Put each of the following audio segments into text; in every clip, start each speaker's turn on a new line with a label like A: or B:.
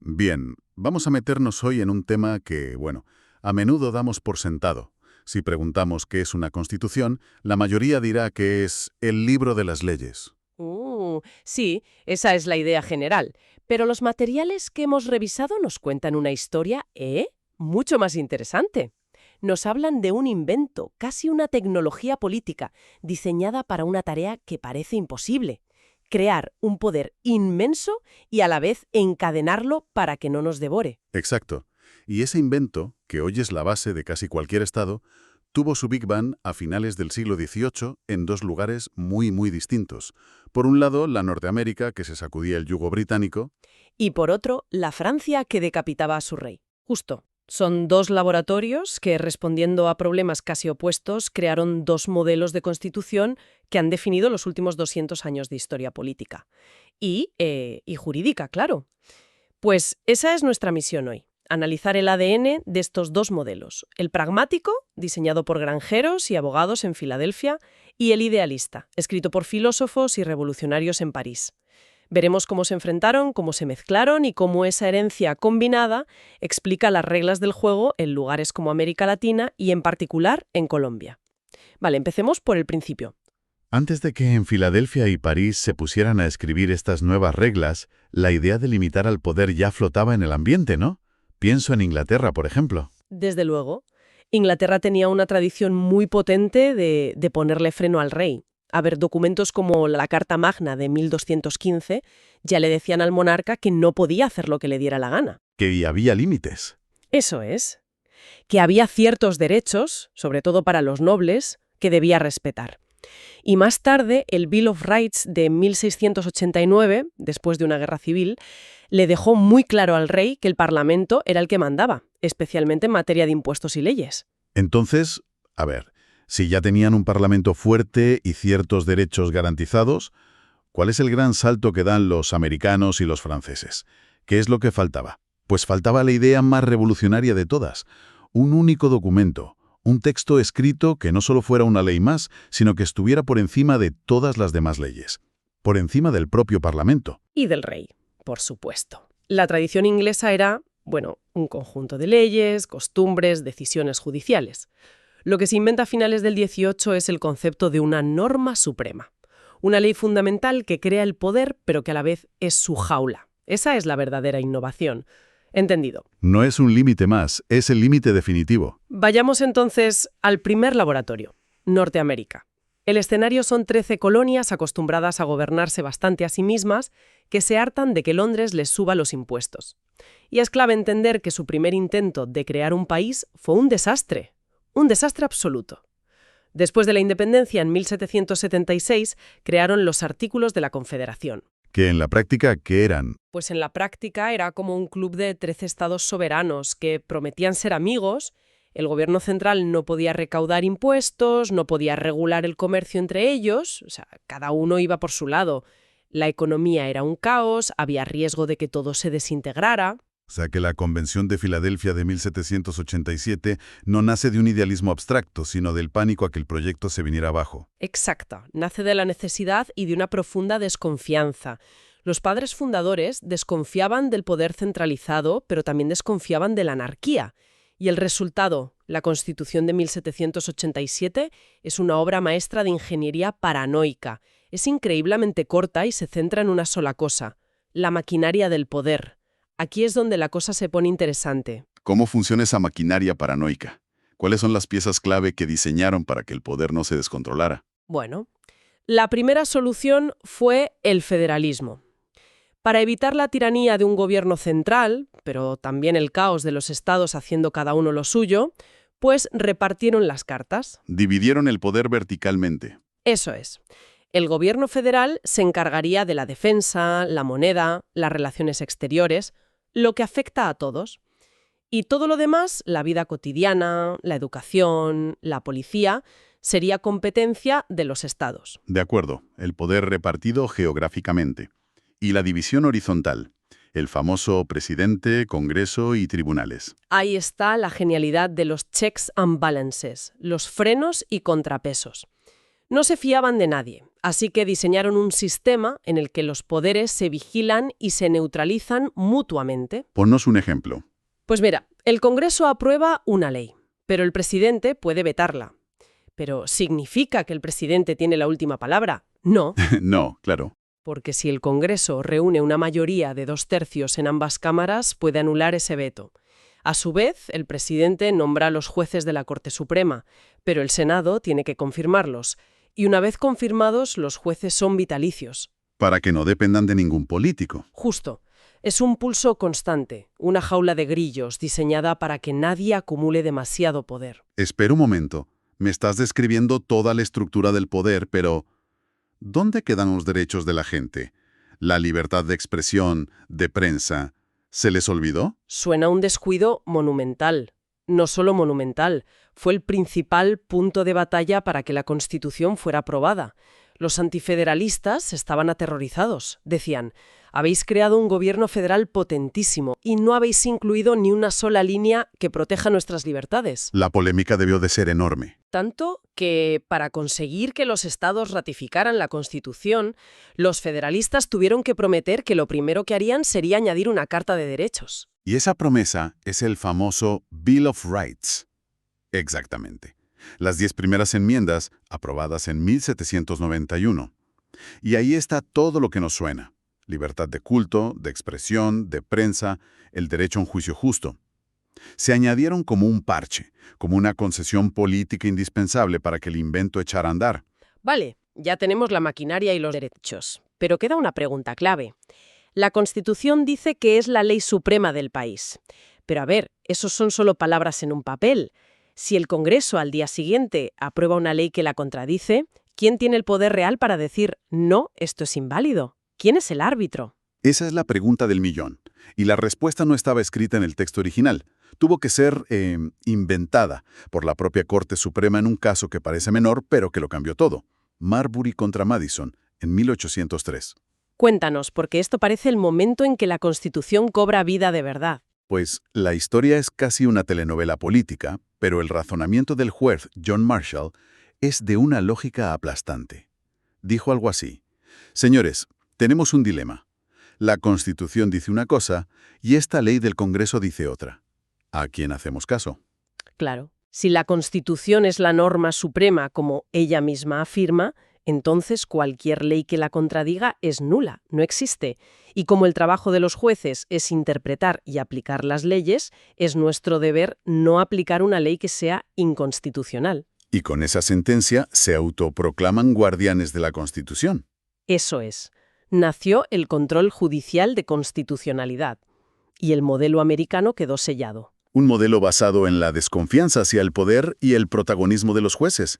A: Bien, vamos a meternos hoy en un tema que, bueno, a menudo damos por sentado. Si preguntamos qué es una constitución, la mayoría dirá que es el libro de las leyes.
B: Sí, esa es la idea general. Pero los materiales que hemos revisado nos cuentan una historia, mucho más interesante. Nos hablan de un invento, casi una tecnología política, diseñada para una tarea que parece imposible: crear un poder inmenso y a la vez encadenarlo para que no nos devore.
A: Exacto. Y ese invento, que hoy es la base de casi cualquier Estado, tuvo su Big Bang a finales del siglo XVIII en dos lugares muy distintos. Por un lado, la Norteamérica, que se sacudía el yugo británico.
B: Y por otro, la Francia que decapitaba a su rey. Justo. Son dos laboratorios que, respondiendo a problemas casi opuestos, crearon dos modelos de constitución que han definido los últimos 200 años de historia política. Y jurídica, claro. Pues esa es nuestra misión hoy: analizar el ADN de estos dos modelos: el pragmático, diseñado por granjeros y abogados en Filadelfia, y el idealista, escrito por filósofos y revolucionarios en París. Veremos cómo se enfrentaron, cómo se mezclaron y cómo esa herencia combinada explica las reglas del juego en lugares como América Latina y en particular en Colombia. Vale, empecemos por el principio.
A: Antes de que en Filadelfia y París se pusieran a escribir estas nuevas reglas, la idea de limitar al poder ya flotaba en el ambiente, ¿no? Pienso en Inglaterra, por ejemplo.
B: Desde luego, Inglaterra tenía una tradición muy potente de ponerle freno al rey. A ver, documentos como la Carta Magna de 1215 ya le decían al monarca que no podía hacer lo que le diera la gana.
A: Que había límites.
B: Eso es, que había ciertos derechos, sobre todo para los nobles, que debía respetar. Y más tarde, el Bill of Rights de 1689, después de una guerra civil, le dejó muy claro al rey que el Parlamento era el que mandaba, especialmente en materia de impuestos y leyes.
A: Entonces, a ver, si ya tenían un parlamento fuerte y ciertos derechos garantizados, ¿cuál es el gran salto que dan los americanos y los franceses? ¿Qué es lo que faltaba? Pues faltaba la idea más revolucionaria de todas: un único documento, un texto escrito que no solo fuera una ley más, sino que estuviera por encima de todas las demás leyes, por encima del propio Parlamento.
B: Y del rey, por supuesto. La tradición inglesa era, bueno, un conjunto de leyes, costumbres, decisiones judiciales. Lo que se inventa a finales del 18 es el concepto de una norma suprema. Una ley fundamental que crea el poder, pero que a la vez es su jaula. Esa es la verdadera innovación. Entendido.
A: No es un límite más, es el límite definitivo.
B: Vayamos entonces al primer laboratorio: Norteamérica. El escenario son 13 colonias acostumbradas a gobernarse bastante a sí mismas, que se hartan de que Londres les suba los impuestos. Y es clave entender que su primer intento de crear un país fue un desastre absoluto. Después de la independencia, en 1776, crearon los Artículos de la Confederación.
A: Que en la práctica, ¿qué eran?
B: Pues en la práctica era como un club de 13 estados soberanos que prometían ser amigos. El gobierno central no podía recaudar impuestos, no podía regular el comercio entre ellos, o sea, cada uno iba por su lado. La economía era un caos, había riesgo de que todo se desintegrara.
A: O sea que la Convención de Filadelfia de 1787 no nace de un idealismo abstracto, sino del pánico a que el proyecto se viniera abajo.
B: Exacto, nace de la necesidad y de una profunda desconfianza. Los padres fundadores desconfiaban del poder centralizado, pero también desconfiaban de la anarquía. Y el resultado, la Constitución de 1787, es una obra maestra de ingeniería paranoica. Es increíblemente corta y se centra en una sola cosa: la maquinaria del poder. Aquí es donde la cosa se pone interesante.
A: ¿Cómo funciona esa maquinaria paranoica? ¿Cuáles son las piezas clave que diseñaron para que el poder no se descontrolara?
B: Bueno, la primera solución fue el federalismo. Para evitar la tiranía de un gobierno central, pero también el caos de los estados haciendo cada uno lo suyo, pues repartieron las cartas.
A: Dividieron el poder verticalmente.
B: Eso es. El gobierno federal se encargaría de la defensa, la moneda, las relaciones exteriores, lo que afecta a todos. Y todo lo demás, la vida cotidiana, la educación, la policía, sería competencia de los estados.
A: De acuerdo, el poder repartido geográficamente. Y la división horizontal, el famoso presidente, Congreso y tribunales.
B: Ahí está la genialidad de los checks and balances, los frenos y contrapesos. No se fiaban de nadie. Así que diseñaron un sistema en el que los poderes se vigilan y se neutralizan mutuamente.
A: Ponnos un ejemplo.
B: Pues mira, el Congreso aprueba una ley, pero el presidente puede vetarla. ¿Pero significa que el presidente tiene la última palabra? No,
A: No, claro.
B: porque si el Congreso reúne una mayoría de 2/3 en ambas cámaras, puede anular ese veto. A su vez, el presidente nombra a los jueces de la Corte Suprema, pero el Senado tiene que confirmarlos. Y una vez confirmados, los jueces son vitalicios.
A: Para que no dependan de ningún político.
B: Justo. Es un pulso constante, una jaula de grillos diseñada para que nadie acumule demasiado poder.
A: Espera un momento. Me estás describiendo toda la estructura del poder, pero ¿dónde quedan los derechos de la gente? La libertad de expresión, de prensa. ¿Se les olvidó?
B: Suena un descuido monumental. No solo monumental, fue el principal punto de batalla para que la Constitución fuera aprobada. Los antifederalistas estaban aterrorizados. Decían, habéis creado un gobierno federal potentísimo y no habéis incluido ni una sola línea que proteja nuestras libertades.
A: La polémica debió de ser enorme.
B: Tanto que, para conseguir que los estados ratificaran la Constitución, los federalistas tuvieron que prometer que lo primero que harían sería añadir una Carta de Derechos.
A: Y esa promesa es el famoso Bill of Rights. Exactamente. Las 10 primeras enmiendas, aprobadas en 1791. Y ahí está todo lo que nos suena. Libertad de culto, de expresión, de prensa, el derecho a un juicio justo. Se añadieron como un parche, como una concesión política indispensable para que el invento echara a andar.
B: Vale, ya tenemos la maquinaria y los derechos. Pero queda una pregunta clave. La Constitución dice que es la ley suprema del país. Pero a ver, esos son solo palabras en un papel. Si el Congreso al día siguiente aprueba una ley que la contradice, ¿quién tiene el poder real para decir, no, esto es inválido? ¿Quién es el árbitro?
A: Esa es la pregunta del millón. Y la respuesta no estaba escrita en el texto original. Tuvo que ser inventada por la propia Corte Suprema en un caso que parece menor, pero que lo cambió todo. Marbury contra Madison, en 1803.
B: Cuéntanos, porque esto parece el momento en que la Constitución cobra vida de verdad.
A: Pues la historia es casi una telenovela política, pero el razonamiento del juez John Marshall es de una lógica aplastante. Dijo algo así: señores, tenemos un dilema. La Constitución dice una cosa y esta ley del Congreso dice otra. ¿A quién hacemos caso?
B: Claro, si la Constitución es la norma suprema, como ella misma afirma, entonces cualquier ley que la contradiga es nula, no existe. Y como el trabajo de los jueces es interpretar y aplicar las leyes, es nuestro deber no aplicar una ley que sea inconstitucional.
A: Y con esa sentencia se autoproclaman guardianes de la Constitución.
B: Eso es. Nació el control judicial de constitucionalidad. Y el modelo americano quedó sellado.
A: Un modelo basado en la desconfianza hacia el poder y el protagonismo de los jueces.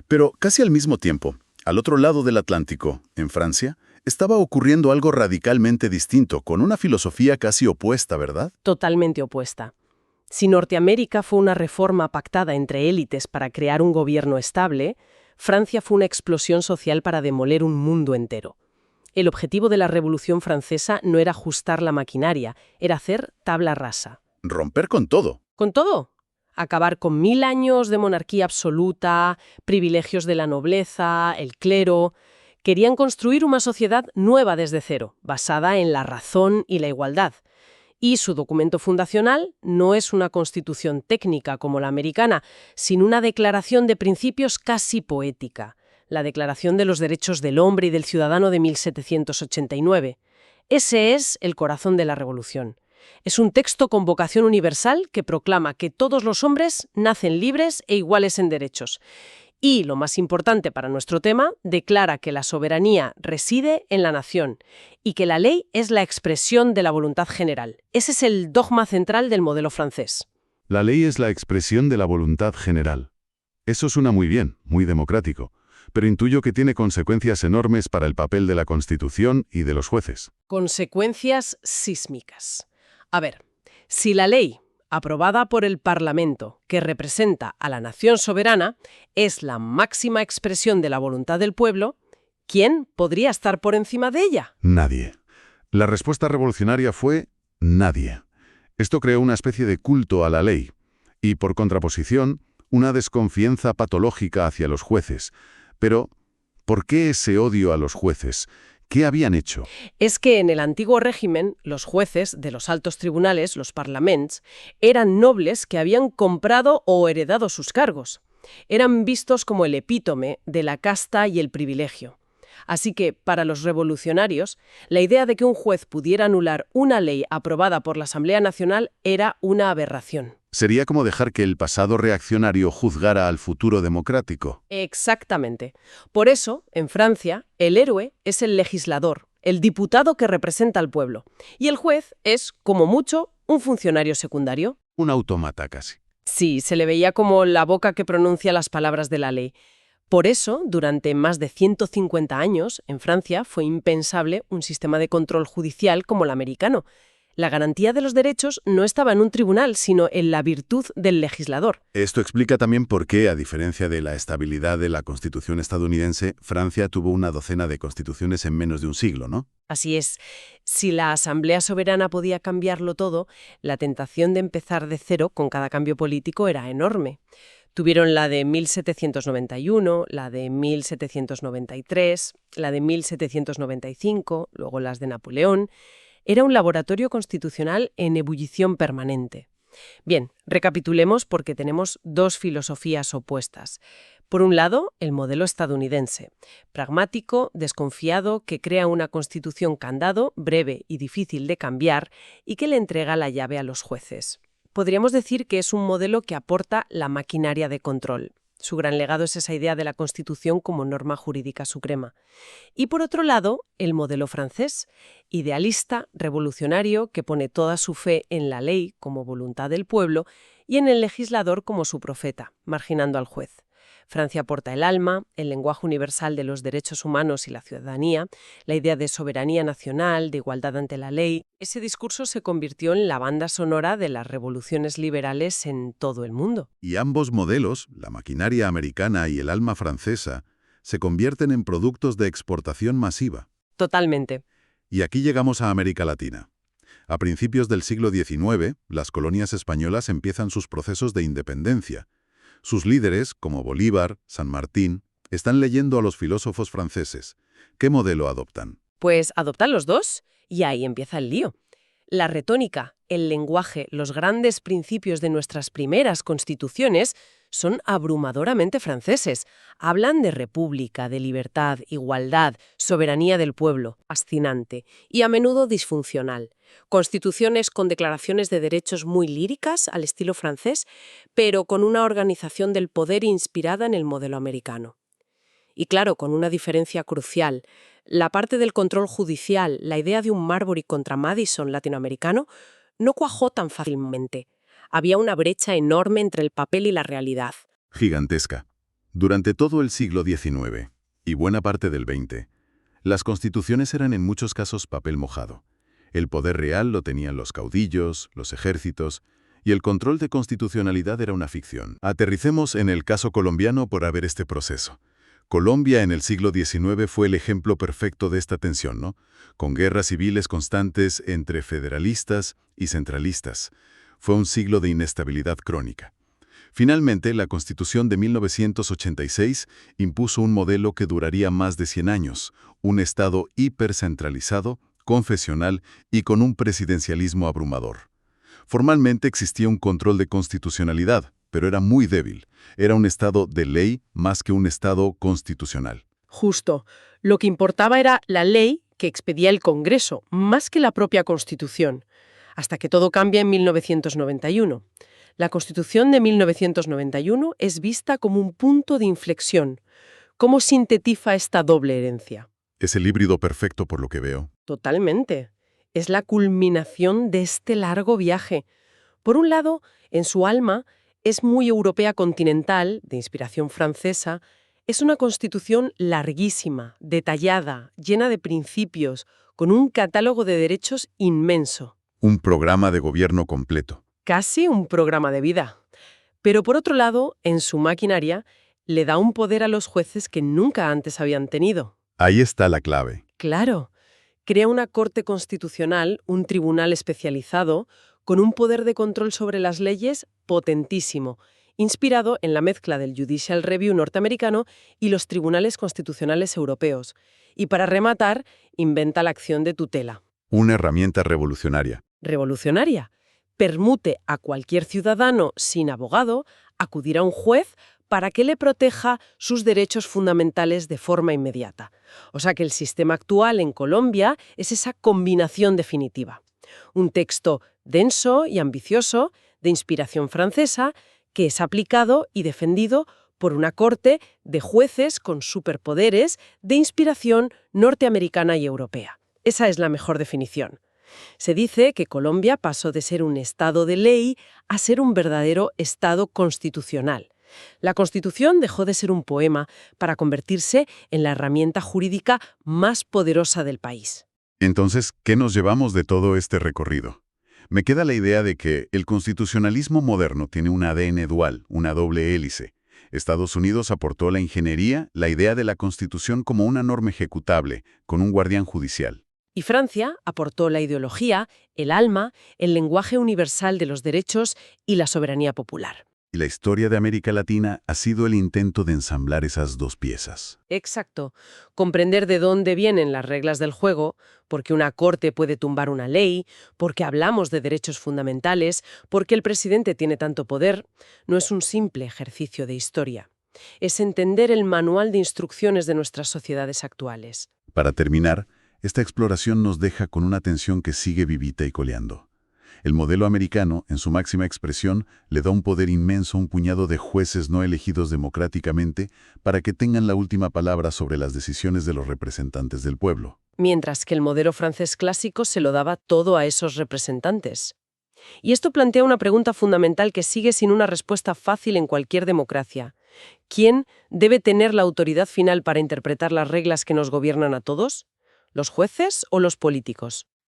A: Pero casi al mismo tiempo, al otro lado del Atlántico, en Francia, estaba ocurriendo algo radicalmente distinto, con una filosofía casi opuesta, ¿verdad?
B: Totalmente opuesta. Si Norteamérica fue una reforma pactada entre élites para crear un gobierno estable, Francia fue una explosión social para demoler un mundo entero. El objetivo de la Revolución Francesa no era ajustar la maquinaria, era hacer tabla rasa.
A: Romper con todo.
B: ¿Con todo? Acabar con 1000 años de monarquía absoluta, privilegios de la nobleza, el clero. Querían construir una sociedad nueva desde cero, basada en la razón y la igualdad. Y su documento fundacional no es una constitución técnica como la americana, sino una declaración de principios casi poética, la Declaración de los Derechos del Hombre y del Ciudadano de 1789. Ese es el corazón de la revolución. Es un texto con vocación universal que proclama que todos los hombres nacen libres e iguales en derechos. Y, lo más importante para nuestro tema, declara que la soberanía reside en la nación y que la ley es la expresión de la voluntad general. Ese es el dogma central del modelo francés.
A: La ley es la expresión de la voluntad general. Eso suena muy bien, muy democrático, pero intuyo que tiene consecuencias enormes para el papel de la Constitución y de los jueces.
B: Consecuencias sísmicas. A ver, si la ley aprobada por el Parlamento, que representa a la nación soberana, es la máxima expresión de la voluntad del pueblo, ¿quién podría estar por encima de ella?
A: Nadie. La respuesta revolucionaria fue nadie. Esto creó una especie de culto a la ley y, por contraposición, una desconfianza patológica hacia los jueces. Pero, ¿Por qué ese odio a los jueces? ¿Qué habían hecho?
B: Es que en el antiguo régimen, los jueces de los altos tribunales, los parlaments, eran nobles que habían comprado o heredado sus cargos. Eran vistos como el epítome de la casta y el privilegio. Así que, para los revolucionarios, la idea de que un juez pudiera anular una ley aprobada por la Asamblea Nacional era una aberración.
A: Sería como dejar que el pasado reaccionario juzgara al futuro democrático.
B: Exactamente. Por eso, en Francia, el héroe es el legislador, el diputado que representa al pueblo, y el juez es, como mucho, un funcionario secundario.
A: Un autómata casi.
B: Sí, se le veía como la boca que pronuncia las palabras de la ley. Por eso, durante más de 150 años, en Francia fue impensable un sistema de control judicial como el americano. La garantía de los derechos no estaba en un tribunal, sino en la virtud del legislador.
A: Esto explica también por qué, a diferencia de la estabilidad de la Constitución estadounidense, Francia tuvo una docena de constituciones en menos de un siglo, ¿no?
B: Así es, si la Asamblea Soberana podía cambiarlo todo, la tentación de empezar de cero con cada cambio político era enorme. Tuvieron la de 1791, la de 1793, la de 1795, luego las de Napoleón. Era un laboratorio constitucional en ebullición permanente. Bien, recapitulemos porque tenemos dos filosofías opuestas. Por un lado, el modelo estadounidense, pragmático, desconfiado, que crea una constitución candado, breve y difícil de cambiar, y que le entrega la llave a los jueces. Podríamos decir que es un modelo que aporta la maquinaria de control. Su gran legado es esa idea de la Constitución como norma jurídica suprema. Y por otro lado, el modelo francés, idealista, revolucionario, que pone toda su fe en la ley como voluntad del pueblo y en el legislador como su profeta, marginando al juez. Francia aporta el alma, el lenguaje universal de los derechos humanos y la ciudadanía, la idea de soberanía nacional, de igualdad ante la ley. Ese discurso se convirtió en la banda sonora de las revoluciones liberales en todo el mundo.
A: Y ambos modelos, la maquinaria americana y el alma francesa, se convierten en productos de exportación masiva.
B: Totalmente.
A: Y aquí llegamos a América Latina. A principios del siglo XIX, las colonias españolas empiezan sus procesos de independencia. Sus líderes, como Bolívar, San Martín, están leyendo a los filósofos franceses. ¿Qué modelo adoptan?
B: Pues adoptan los dos y ahí empieza el lío. La retórica, el lenguaje, los grandes principios de nuestras primeras constituciones son abrumadoramente franceses. Hablan de república, de libertad, igualdad, soberanía del pueblo, fascinante y a menudo disfuncional. Constituciones con declaraciones de derechos muy líricas al estilo francés, pero con una organización del poder inspirada en el modelo americano. Y claro, con una diferencia crucial. La parte del control judicial, la idea de un Marbury contra Madison latinoamericano, no cuajó tan fácilmente. Había una brecha enorme entre el papel y la realidad.
A: Gigantesca. Durante todo el siglo XIX y buena parte del XX, las constituciones eran en muchos casos papel mojado. El poder real lo tenían los caudillos, los ejércitos, y el control de constitucionalidad era una ficción. Aterricemos en el caso colombiano por ver este proceso. Colombia en el siglo XIX fue el ejemplo perfecto de esta tensión, ¿no? Con guerras civiles constantes entre federalistas y centralistas. Fue un siglo de inestabilidad crónica. Finalmente, la Constitución de 1986 impuso un modelo que duraría más de 100 años, un Estado hipercentralizado, confesional y con un presidencialismo abrumador. Formalmente existía un control de constitucionalidad, pero era muy débil. Era un Estado de ley más que un Estado constitucional.
B: Justo. Lo que importaba era la ley que expedía el Congreso, más que la propia Constitución. Hasta que todo cambia en 1991. La Constitución de 1991 es vista como un punto de inflexión. ¿Cómo sintetiza esta doble herencia?
A: Es el híbrido perfecto por lo que veo.
B: Totalmente. Es la culminación de este largo viaje. Por un lado, en su alma, es muy europea continental, de inspiración francesa. Es una constitución larguísima, detallada, llena de principios, con un catálogo de derechos inmenso.
A: Un programa de gobierno completo.
B: Casi un programa de vida. Pero por otro lado, en su maquinaria, le da un poder a los jueces que nunca antes habían tenido.
A: Ahí está la clave.
B: Claro. Crea una corte constitucional, un tribunal especializado, con un poder de control sobre las leyes potentísimo, inspirado en la mezcla del Judicial Review norteamericano y los tribunales constitucionales europeos. Y para rematar, inventa la acción de tutela.
A: Una herramienta revolucionaria.
B: Revolucionaria. Permute a cualquier ciudadano sin abogado acudir a un juez para que le proteja sus derechos fundamentales de forma inmediata. O sea que el sistema actual en Colombia es esa combinación definitiva. Un texto denso y ambicioso, de inspiración francesa, que es aplicado y defendido por una corte de jueces con superpoderes de inspiración norteamericana y europea. Esa es la mejor definición. Se dice que Colombia pasó de ser un Estado de ley a ser un verdadero Estado constitucional. La Constitución dejó de ser un poema para convertirse en la herramienta jurídica más poderosa del país.
A: Entonces, ¿qué nos llevamos de todo este recorrido? Me queda la idea de que el constitucionalismo moderno tiene un ADN dual, una doble hélice. Estados Unidos aportó la ingeniería, la idea de la Constitución como una norma ejecutable, con un guardián judicial.
B: Y Francia aportó la ideología, el alma, el lenguaje universal de los derechos y la soberanía popular.
A: Y la historia de América Latina ha sido el intento de ensamblar esas dos piezas.
B: Exacto. Comprender de dónde vienen las reglas del juego, porque una corte puede tumbar una ley, porque hablamos de derechos fundamentales, porque el presidente tiene tanto poder, no es un simple ejercicio de historia. Es entender el manual de instrucciones de nuestras sociedades actuales.
A: Para terminar, esta exploración nos deja con una tensión que sigue vivita y coleando. El modelo americano, en su máxima expresión, le da un poder inmenso a un puñado de jueces no elegidos democráticamente para que tengan la última palabra sobre las decisiones de los representantes del pueblo.
B: Mientras que el modelo francés clásico se lo daba todo a esos representantes. Y esto plantea una pregunta fundamental que sigue sin una respuesta fácil en cualquier democracia. ¿Quién debe tener la autoridad final para interpretar las reglas que nos gobiernan a todos? ¿Los jueces o los políticos?